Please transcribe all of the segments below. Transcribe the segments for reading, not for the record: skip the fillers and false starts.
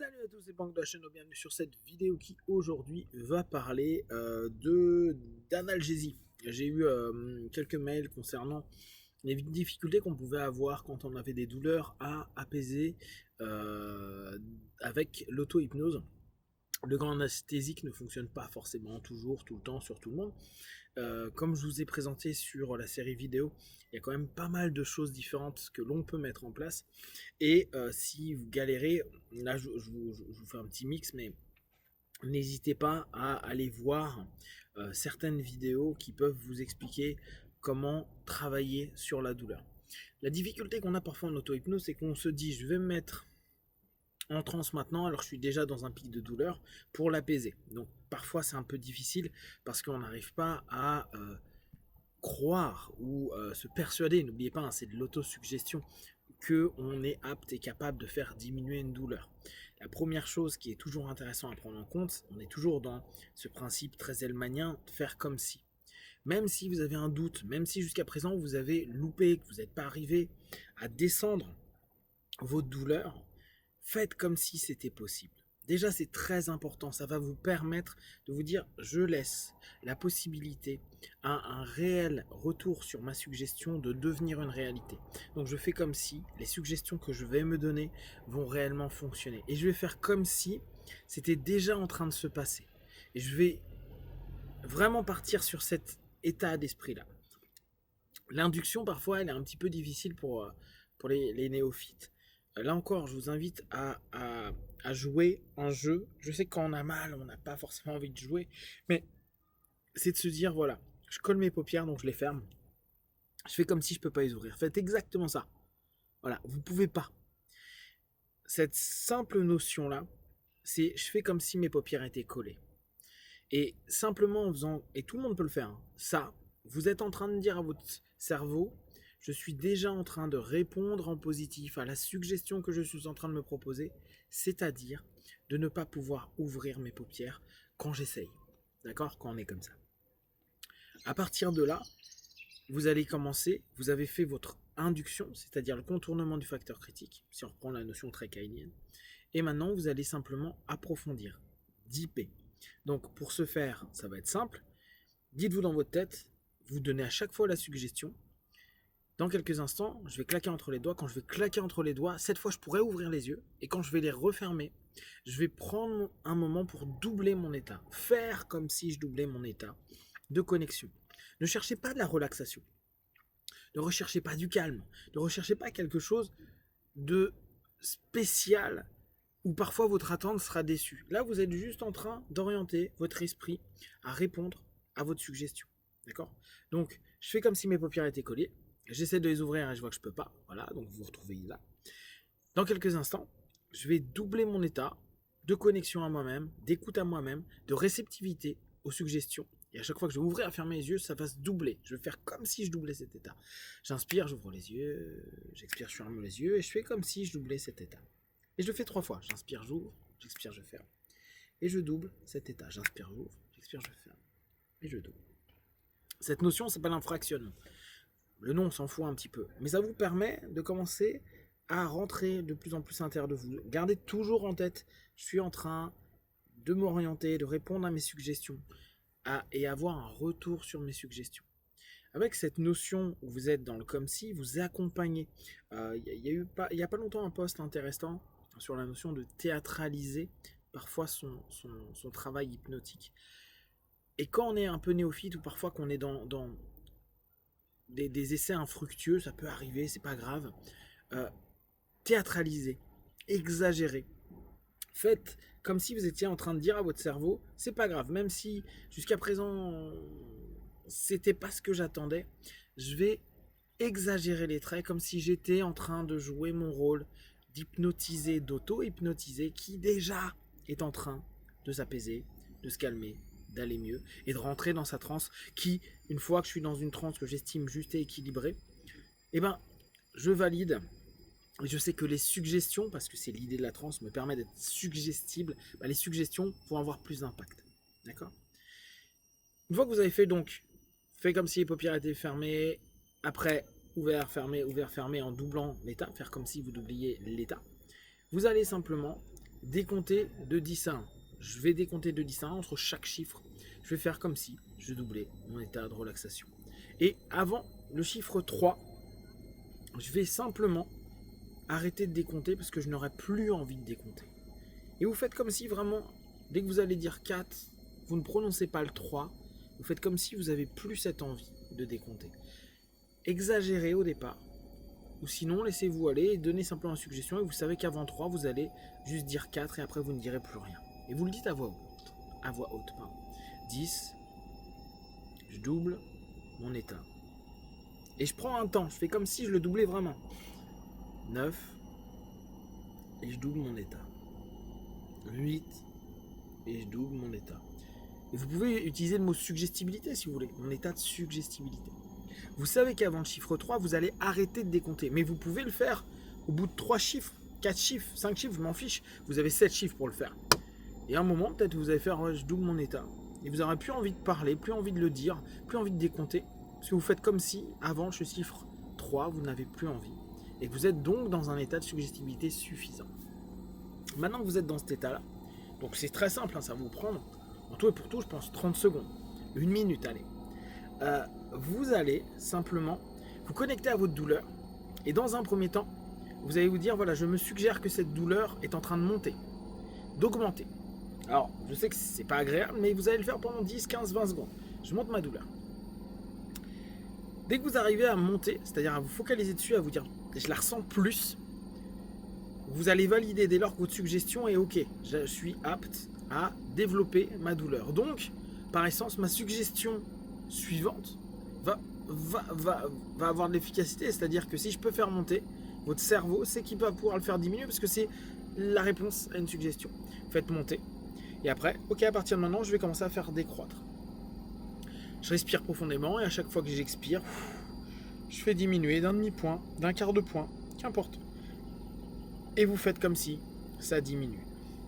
Salut à tous, c'est Banque de la chaîne, bienvenue sur cette vidéo qui aujourd'hui va parler d'analgésie. J'ai eu quelques mails concernant les difficultés qu'on pouvait avoir quand on avait des douleurs à apaiser avec l'auto-hypnose. Le grand anesthésique ne fonctionne pas forcément toujours, tout le temps, sur tout le monde. Comme je vous ai présenté sur la série vidéo, il y a quand même pas mal de choses différentes que l'on peut mettre en place. Et si vous galérez, là je vous fais un petit mix, mais n'hésitez pas à aller voir certaines vidéos qui peuvent vous expliquer comment travailler sur la douleur. La difficulté qu'on a parfois en auto-hypnose, c'est qu'on se dit je vais me mettre en transe maintenant, alors je suis déjà dans un pic de douleur pour l'apaiser. Donc parfois c'est un peu difficile parce qu'on n'arrive pas à croire ou se persuader, n'oubliez pas, hein, c'est de l'autosuggestion, qu'on est apte et capable de faire diminuer une douleur. La première chose qui est toujours intéressant à prendre en compte, on est toujours dans ce principe très hellmanien, faire comme si. Même si vous avez un doute, même si jusqu'à présent vous avez loupé, que vous n'êtes pas arrivé à descendre votre douleur, faites comme si c'était possible. Déjà, c'est très important. Ça va vous permettre de vous dire, je laisse la possibilité à un réel retour sur ma suggestion de devenir une réalité. Donc, je fais comme si les suggestions que je vais me donner vont réellement fonctionner. Et je vais faire comme si c'était déjà en train de se passer. Et je vais vraiment partir sur cet état d'esprit-là. L'induction, parfois, elle est un petit peu difficile pour les néophytes. Là encore, je vous invite à jouer un jeu. Je sais que quand on a mal, on n'a pas forcément envie de jouer, mais c'est de se dire, voilà, je colle mes paupières, donc je les ferme. Je fais comme si je ne peux pas les ouvrir. Faites exactement ça. Voilà, vous ne pouvez pas. Cette simple notion-là, c'est je fais comme si mes paupières étaient collées. Et simplement en faisant, et tout le monde peut le faire, hein, ça, vous êtes en train de dire à votre cerveau, je suis déjà en train de répondre en positif à la suggestion que je suis en train de me proposer, c'est-à-dire de ne pas pouvoir ouvrir mes paupières quand j'essaye. D'accord? Quand on est comme ça. À partir de là, vous allez commencer, vous avez fait votre induction, c'est-à-dire le contournement du facteur critique, si on reprend la notion très kaynienne, et maintenant vous allez simplement approfondir, dipper. Donc pour ce faire, ça va être simple. Dites-vous dans votre tête, vous donnez à chaque fois la suggestion. Dans quelques instants, je vais claquer entre les doigts. Quand je vais claquer entre les doigts, cette fois je pourrais ouvrir les yeux. Et quand je vais les refermer, je vais prendre un moment pour doubler mon état. Faire comme si je doublais mon état de connexion. Ne cherchez pas de la relaxation. Ne recherchez pas du calme. Ne recherchez pas quelque chose de spécial où parfois votre attente sera déçue. Là, vous êtes juste en train d'orienter votre esprit à répondre à votre suggestion. D'accord? Donc, je fais comme si mes paupières étaient collées. J'essaie de les ouvrir et je vois que je ne peux pas. Voilà, donc vous vous retrouvez là. Dans quelques instants, je vais doubler mon état de connexion à moi-même, d'écoute à moi-même, de réceptivité aux suggestions. Et à chaque fois que je vais ouvrir et fermer les yeux, ça va se doubler. Je vais faire comme si je doublais cet état. J'inspire, j'ouvre les yeux, j'expire, je ferme les yeux et je fais comme si je doublais cet état. Et je le fais 3 fois. J'inspire, j'ouvre, j'expire, je ferme. Et je double cet état. J'inspire, j'ouvre, j'expire, je ferme. Et je double. Cette notion s'appelle un fractionnement. Le nom, on s'en fout un petit peu. Mais ça vous permet de commencer à rentrer de plus en plus à l'intérieur de vous. Gardez toujours en tête, je suis en train de m'orienter, de répondre à mes suggestions et avoir un retour sur mes suggestions. Avec cette notion où vous êtes dans le comme si, vous accompagnez. Il y a pas longtemps un post intéressant sur la notion de théâtraliser parfois son travail hypnotique. Et quand on est un peu néophyte ou parfois qu'on est dans des essais infructueux, ça peut arriver, c'est pas grave. Théâtraliser, exagérer. Faites comme si vous étiez en train de dire à votre cerveau, c'est pas grave, même si jusqu'à présent c'était pas ce que j'attendais, je vais exagérer les traits comme si j'étais en train de jouer mon rôle d'hypnotiser, d'auto-hypnotiser, qui déjà est en train de s'apaiser, de se calmer, d'aller mieux et de rentrer dans sa transe qui, une fois que je suis dans une transe que j'estime juste et équilibrée, eh ben, je valide. Et je sais que les suggestions, parce que c'est l'idée de la transe, me permet d'être suggestible, les suggestions vont avoir plus d'impact. D'accord? Une fois que vous avez fait donc, fait comme si les paupières étaient fermées, après ouvert, fermé en doublant l'état, faire comme si vous doubliez l'état, vous allez simplement décompter de 10 à 1. Je vais décompter de 10 à 1 entre chaque chiffre. Je vais faire comme si je doublais mon état de relaxation. Et avant le chiffre 3, je vais simplement arrêter de décompter parce que je n'aurai plus envie de décompter. Et vous faites comme si vraiment, dès que vous allez dire 4, vous ne prononcez pas le 3, vous faites comme si vous n'avez plus cette envie de décompter. Exagérez au départ, ou sinon laissez-vous aller et donnez simplement une suggestion et vous savez qu'avant 3, vous allez juste dire 4 et après vous ne direz plus rien. Et vous le dites à voix haute. À voix haute, pardon. 10, je double mon état. Et je prends un temps, je fais comme si je le doublais vraiment. 9, et je double mon état. 8, et je double mon état. Et vous pouvez utiliser le mot suggestibilité si vous voulez, mon état de suggestibilité. Vous savez qu'avant le chiffre 3, vous allez arrêter de décompter. Mais vous pouvez le faire au bout de 3 chiffres, 4 chiffres, 5 chiffres, je m'en fiche. Vous avez 7 chiffres pour le faire. Et à un moment, peut-être vous allez faire je double mon état. Et vous n'aurez plus envie de parler, plus envie de le dire, plus envie de décompter. Parce que vous faites comme si, avant ce chiffre 3, vous n'avez plus envie. Et que vous êtes donc dans un état de suggestibilité suffisant. Maintenant que vous êtes dans cet état-là, donc c'est très simple, hein, ça va vous prendre, en tout et pour tout, je pense 30 secondes, 1 minute, allez. Vous allez simplement vous connecter à votre douleur. Et dans un premier temps, vous allez vous dire, voilà, je me suggère que cette douleur est en train de monter, d'augmenter. Alors, je sais que c'est pas agréable, mais vous allez le faire pendant 10, 15, 20 secondes. Je monte ma douleur. Dès que vous arrivez à monter, c'est-à-dire à vous focaliser dessus, à vous dire, je la ressens plus, vous allez valider dès lors que votre suggestion est OK. Je suis apte à développer ma douleur. Donc, par essence, ma suggestion suivante va avoir de l'efficacité. C'est-à-dire que si je peux faire monter, votre cerveau sait qu'il va pouvoir le faire diminuer parce que c'est la réponse à une suggestion. Faites monter. Et après, OK, à partir de maintenant, je vais commencer à faire décroître. Je respire profondément et à chaque fois que j'expire, je fais diminuer d'un demi-point, d'un quart de point, qu'importe. Et vous faites comme si ça diminue.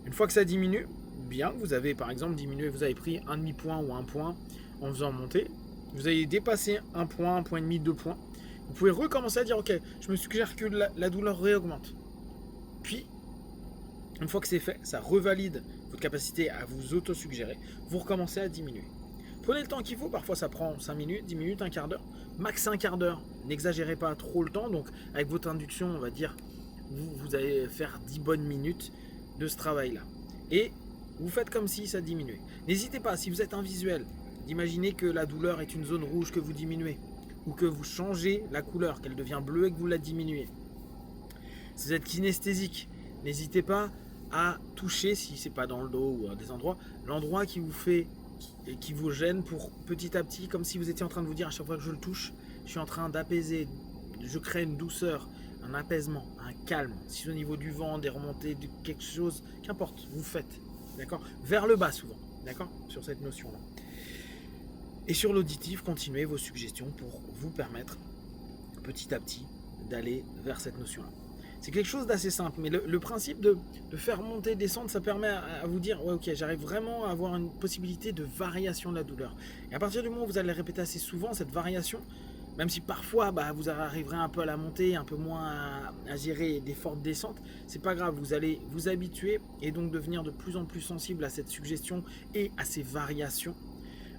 Une fois que ça diminue, bien, vous avez par exemple diminué, vous avez pris un demi-point ou un point en faisant monter, vous avez dépassé un point et demi, 2 points, vous pouvez recommencer à dire ok, je me suggère que la douleur réaugmente. Puis, une fois que c'est fait, ça revalide votre capacité à vous auto-suggérer, vous recommencez à diminuer. Prenez le temps qu'il faut, parfois ça prend 5 minutes, 10 minutes, un quart d'heure, max un quart d'heure. N'exagérez pas trop le temps, donc avec votre induction, on va dire, vous allez faire 10 bonnes minutes de ce travail-là. Et vous faites comme si ça diminuait. N'hésitez pas, si vous êtes un visuel, d'imaginer que la douleur est une zone rouge que vous diminuez, ou que vous changez la couleur, qu'elle devient bleue et que vous la diminuez. Si vous êtes kinesthésique, n'hésitez pas à toucher, si ce n'est pas dans le dos ou à des endroits, l'endroit qui vous fait et qui vous gêne pour petit à petit, comme si vous étiez en train de vous dire à chaque fois que je le touche, je suis en train d'apaiser, je crée une douceur, un apaisement, un calme. Si c'est au niveau du vent, des remontées, de quelque chose, qu'importe, vous faites, d'accord, vers le bas souvent, d'accord, sur cette notion-là. Et sur l'auditif, continuez vos suggestions pour vous permettre petit à petit d'aller vers cette notion-là. C'est quelque chose d'assez simple, mais le principe de faire monter, descendre, ça permet à vous dire ouais, ok, j'arrive vraiment à avoir une possibilité de variation de la douleur. Et à partir du moment où vous allez répéter assez souvent cette variation, même si parfois vous arriverez un peu à la montée, un peu moins à gérer des fortes descentes, c'est pas grave, vous allez vous habituer et donc devenir de plus en plus sensible à cette suggestion et à ces variations.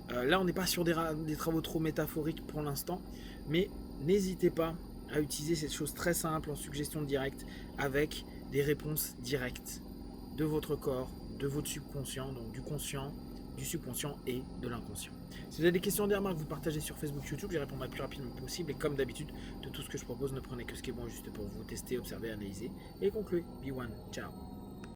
Là, on n'est pas sur des travaux trop métaphoriques pour l'instant, mais n'hésitez pas à utiliser cette chose très simple en suggestion directe avec des réponses directes de votre corps, de votre subconscient, donc du conscient, du subconscient et de l'inconscient. Si vous avez des questions, des remarques, vous partagez sur Facebook, YouTube, j'y répondrai le plus rapidement possible et comme d'habitude, de tout ce que je propose, ne prenez que ce qui est bon juste pour vous, tester, observer, analyser et conclure. Be one, ciao.